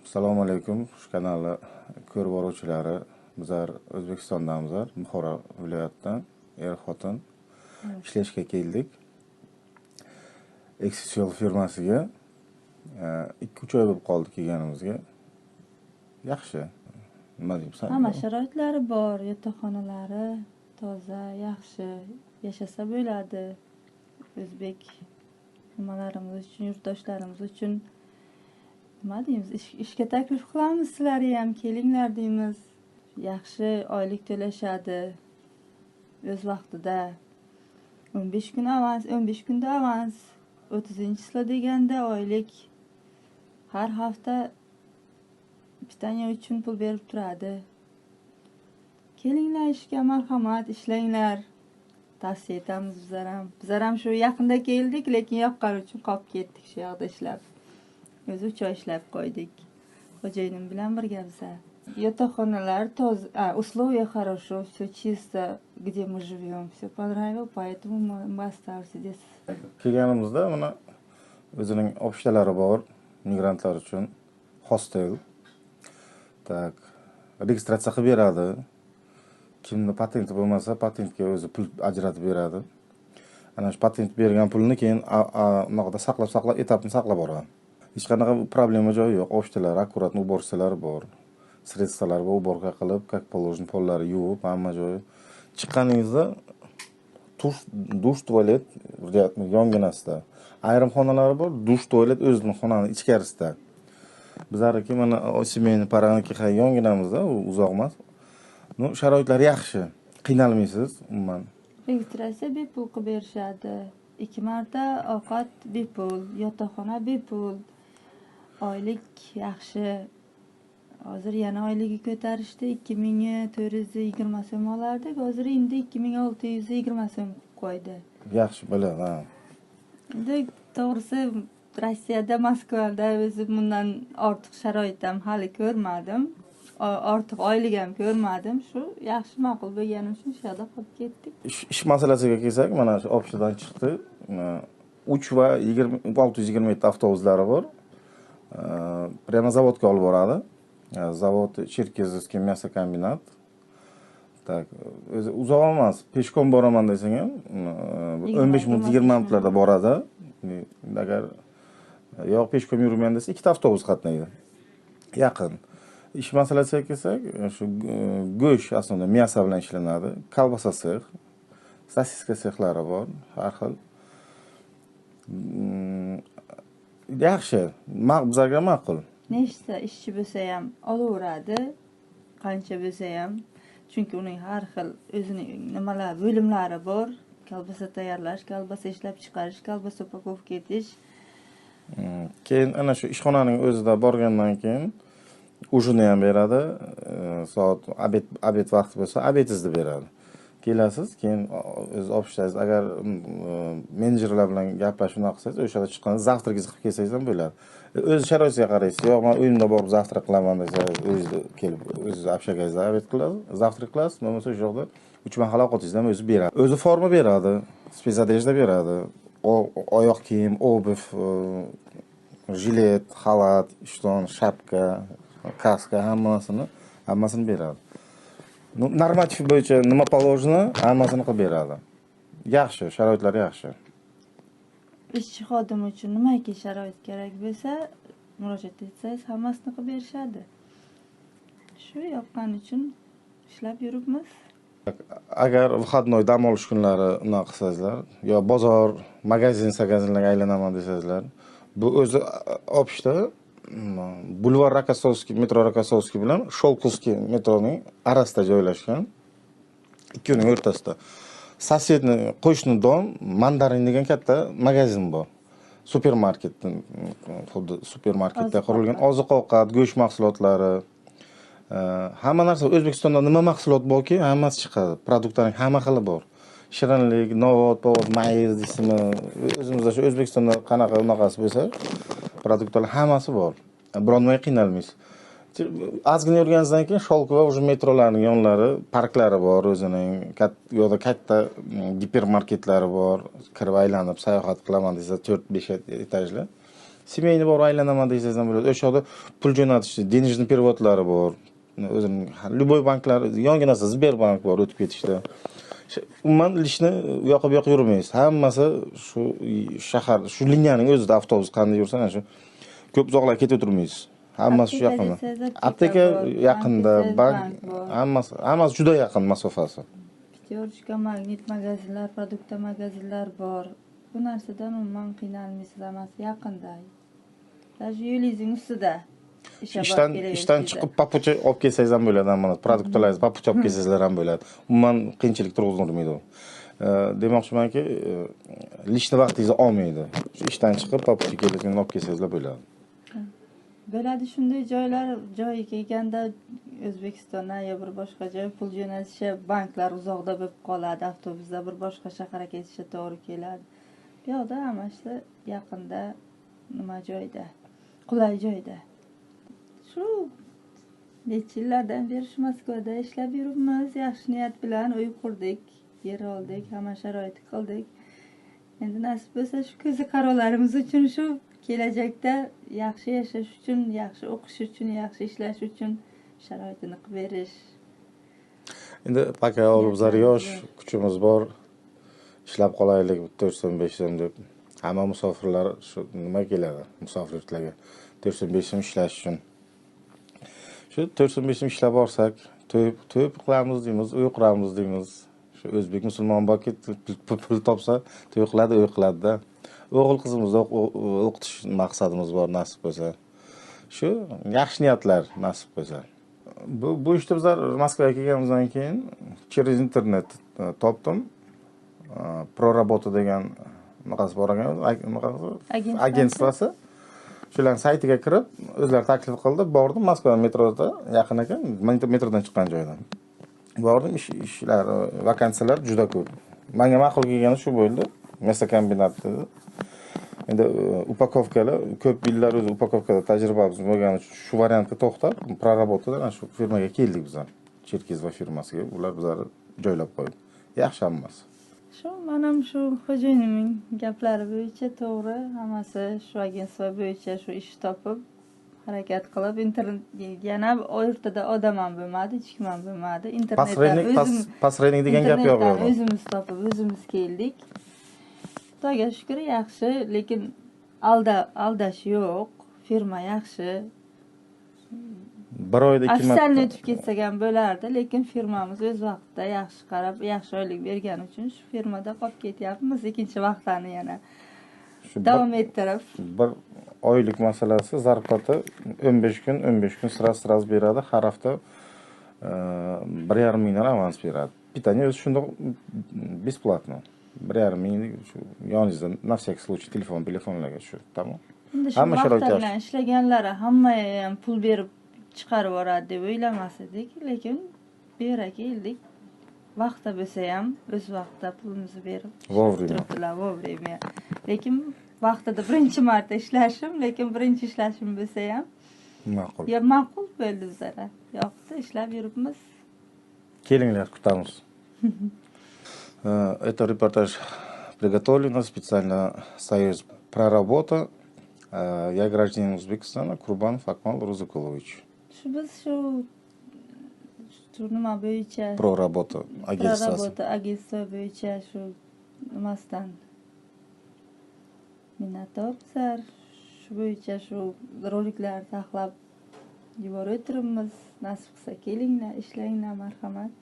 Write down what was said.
Assalomu alaykum. Shu kanalni ko'rib boruvchilari, bizlar O'zbekistondamizlar, Buxoro viloyatidan er-xotin ishlashga keldik. Exisol firmasiga 2-3 oy bo'lib qoldi kelganimizga. Yaxshi. Nima deyman? Hamma sharoitlari bor, yotoqxonalari toza, yaxshi. Yashasa bo'ladi. O'zbek nimalarimiz uchun, yurtdoshlarimiz uchun nima deymiz? Ishga taklif qilamiz, sizlarni ham kelinglar deymiz. Yaxshi oylik to'lashadi. O'z vaqtida 15 kun avans, 15 kunda avans, 30-chisi deganda oylik har hafta pitanya uchun pul berib turadi. Kelinglar ishga, marhamat, ishlanglar. Tavsiya etamiz bizlar ham. Bizlar ham shu yaqinda keldik, lekin yoqqani uchun qolib ketdik shu yoqda ishlab. O'zi 3 oy ishlab qo'ydik. Xo'jayinim bilan birga bizlar. Yotoqxonalar toza, условия хорошо, все чисто, где мы живем. Все понравилось, поэтому мы остались здесь. Kelganimizda mana o'zining opsiyalar bor migrantlar uchun hostel. Tak, registratsiya qilib beradi. Kimni patenti bo'lmasa, patentga o'zi pul ajratib beradi. Ana shu patent bergan pulni keyin unaqa saqlab etapni saqlab boradi. Hech qanaqa problema joyi yo'q. Opsiyalar, akkuratni ubорщиялari bor. Sredstvalar va уборка qilib, как положено, pollari yuvib, hamma joyi. Chiqqaningizda dush, tualet yonginasida. Ayrim xonalari bor, dush, tualet o'zining xonani ichkarisida. Bizlarniki mana семейный paraniki yonginamizda, u uzoq emas. No, sharoitlar yaxshi. Qiynalmaysiz umuman. Registratsiya bepul qilib berishadi. 2 marta ovqat bepul, yotoqxona bepul. Oylik yaxshi. Hozir yana oyligi ko'tarishdi, 2420 so'm olardik. Hozir endi 2620 so'm qo'ydi. Yaxshi bo'ladi, ha. Endi to'g'risi Rossiyada, Moskvada o'zi bundan ortiq sharoit ham hali ko'rmadim. Ortiq oylik ham ko'rmadim. Shu yaxshi ma'qul bo'lgani uchun shu yerda qolib ketdik. Ish masalasiga kelsak, mana shu opsiyadan chiqdi. 3 va 627 avtobuslari bor. Prямо zavodga olib boradi. Zavod Cherkezovskiy мясокомбинат. Tak, o'zi uzoq emas. Peshkom boraman desang ham 15 minut 20 minutlarda boradi. Agar yo'q peshkom yurmayman desa, 2 avtobus qatnaydi. Yaqin. Ish masalasiga kelsak, shu go'sht aslida мясо bilan ishlanadi. Kolbasa sex, sosiska sexlari bor, har xil. Yaxshi, bizga ma'qul. Nechta ishchi bo'lsa ham olaveradi, qancha bo'lsa ham. Chunki uning har xil o'zining nimalar, bo'limlari bor. Kolbasa tayyorlash, kolbasa ishlab chiqarish, kolbasa upakovka etish. Keyin ana shu ishxonaning o'zida borgandan keyin ujini ham beradi. Soat obed vaqti bo'lsa, obedingizni beradi. Kelasiz, keyin o'z ofisdangiz agar menejerlar bilan gaplashib qilsangiz, o'sha yerda chiqqanda zavtrakingizni qilib kelsangiz ham bo'ladi. O'z sharoitiga qaraysiz. Yo'q, men uyimda borib zavtrak qilaman desa, o'zingiz kelib, o'zingiz общагangizda obed qilasiz, zavtrak qilasiz, bo'lmasa o'sha yoqda 3 mahal ovqatingizni ham o'zi beradi. O'zi forma beradi, spesodejda beradi. Oyoq kiyim, obuv, jilet, xalat, ishton, shapka, kaska hammasini beradi. Normativ bo'yicha nima положено, hammasini qilib beradi. Yaxshi, sharoitlar yaxshi. Ishchi xodim uchun nimaki sharoit kerak bo'lsa, murojaat etsangiz, hammasini qilib berishadi. Shu yoqqani uchun ishlab yuribmiz. Agar выходной dam olish kunlari unaqa qilsangizlar, yo bozor, magazinlarga aylanaman desangizlar, bu o'zi opishda Bulvar Rokosovskiy, metro Rokosovskiy bilan Sholkovskiy metroning arasida joylashgan. Ikkovining o'rtasida. Sosedni qo'shni dom Mandarin degan katta magazin bor. Supermarketda qurilgan oziq-ovqat, go'sht mahsulotlari, hamma narsa O'zbekistonda nima mahsulot borki, hammasi chiqadi. Produktlarning hamma xili bor. Shirinlik, novot, mayiz deysizmi, o'zimizda shu O'zbekistonda qanaqa unaqasi bo'lsa, produktlar hammasi bor. Bironmay qiynalmaysiz. Ozgina yurganingizdan keyin Sholkova уже metrolarning yonlari, parklari bor o'zining, yo'da katta gipermarketlari bor. Kirib aylanib sayohat qilaman desa 4-5 etajli. Semeyni bor aylanaman desangiz ham bo'ladi. O'sha yoqda pul jo'natishdi, денежный переводlari bor. O'zining любой banklar, yonginasi Sberbank bor, o'tib ketishdi. Umuman ishni u yoqqa bu yoqqa yurmaysiz. Hammasi shu shahar, shu liniyaning o'zida avtobus qanday yursa, ana shu ko'p uzoqlarga ketib o'tirmaysiz. Hammasi shu yaqinda. Apteka yaqinda, bank hammasi juda yaqin masofasi. Pyaterchka, magnit magazinlar, produkt magazinlar bor. Bu narsadan umuman qiynalmaysiz, hammasi yaqinda. Даже yo'lingizning ustida. ishdan chiqib papucha olib kelsangiz ham bo'ladi, mana produktlaringizni papucha olib kelsangizlar ham bo'ladi. Umuman qiyinchilik tug'dirmaydi u. Demoqchimanki, lishni vaqtingizni olmaydi. Shu ishdan chiqib papucha kelishini olib kelsangizlar bo'ladi. Bo'ladi shunday joyi kelganda O'zbekistondan yo bir boshqa joy pul jo'natishi, banklar uzoqda bo'lib qoladi, avtobusda bir boshqa shaharga ketishga to'g'ri keladi. Bu yoqda hammasi yaqinda, nima joyda, qulay joyda. Shu necha yillardan beri shu Moskvada ishlab yuribmiz, yaxshi niyat bilan uy qurdik, yer oldik, hamma sharoit qildik. Endi nasib bo'lsa shu ko'zi qarolarimiz uchun, shu kelajakda yaxshi yashash uchun, yaxshi o'qish uchun, yaxshi ishlash uchun sharoitini qilib berish. Endi paka bizlar yosh, kuchimiz bor. Ishlab qolaylik 4 so'm 5 so'm deb. Hamma musofirlar shu nima keladi? Musofirlarga 4 so'm 5 so'm ishlash uchun. Shu 4 so'm 5 so'm ishlab borsak, to'yib qilamiz deymiz, uy quramiz deymiz. Shu o'zbek musulmon borki, pul topsa, to'y qiladi, uy qiladi-da. O'g'il qizimizni o'qitish maqsadimiz bor, nasib bo'lsa. Shu yaxshi niyatlar nasib bo'lsa. Bu ishni bizlar Moskvaga kelganimizdan keyin через internet topdim. Prorabota degan naqas bor ekan, agentsiyasi. Shularning saytiga kirib, o'zlari taklif qildi, bordim Moskva metroda, yaqin ekan, metrodan chiqqan joydan. Bordim, ishlar, vakansiyalar juda ko'p. Menga ma'qul kelgani shu bo'ldi. Mesokombinat dedi. Endi upakovkalar, ko'p yillar o'zi upakovkada tajribamiz bo'lgani uchun shu variantga to'xtab, prorobotadan shu firmaga keldik biz ham. Cherkezova firmasiga ular bizlarni joylab qo'ydi. Yaxshi hammasi. Shu mana shu xo'jayinimning gaplari bo'yicha to'g'ri, hammasi shu agensiya bo'yicha shu ish topib, harakat qilib, internet yana o'rtada odam ham bo'lmadi, hech kim ham bo'lmadi. Internetdan pasrayning degan gap yo'q. O'zimiz topib, o'zimiz keldik. Xudoga shukr, yaxshi, lekin aldash yo'q. Firma yaxshi. Bir oyda 2 marta Afsalni o'tib ketsak ham bo'lardi, lekin firmamiz o'z vaqtida yaxshi qarab, yaxshi oylik bergani uchun shu firmada qolib ketyapmiz. Ikkinchi vaqtlarni yana davom ettirib. Bir oylik masalasi, zarplata 15 kun sraz beradi. Har hafta 1,5 mingdan avans beradi. Pitание o'zi shundoq бесплатно. 1,5 ming shu yoningizda на всякий случай telefonlarga shu, tamom. Hamma sharoit bilan ishlaganlari hamma ham pul berib chiqarib yuboradi deb o'ylamas edik, lekin bu yerga keldik. Vaqtda bo'lsa ham o'z vaqtida pulimizni berib vovремя. Lekin vaqtida birinchi marta ishlashim, lekin birinchi ishlashim bo'lsa ham ma'qul. Ya ma'qul bo'ldi bizlarga. Yoqdi, ishlab yuribmiz. Kelinglar, kutamiz. Это репортаж приготовлено специально Союз проработа. Я гражданин Узбекистана, Курбанов Акмал Рузыкулович. Biz shu nima bo'yicha Prorabota agensiya bo'yicha shu nimasidan minnatdorlar. Shu bo'yicha shu roliklarni taxlab yuborib turibmiz. Nasib qilsa kelinglar, ishlanglar, marhamat.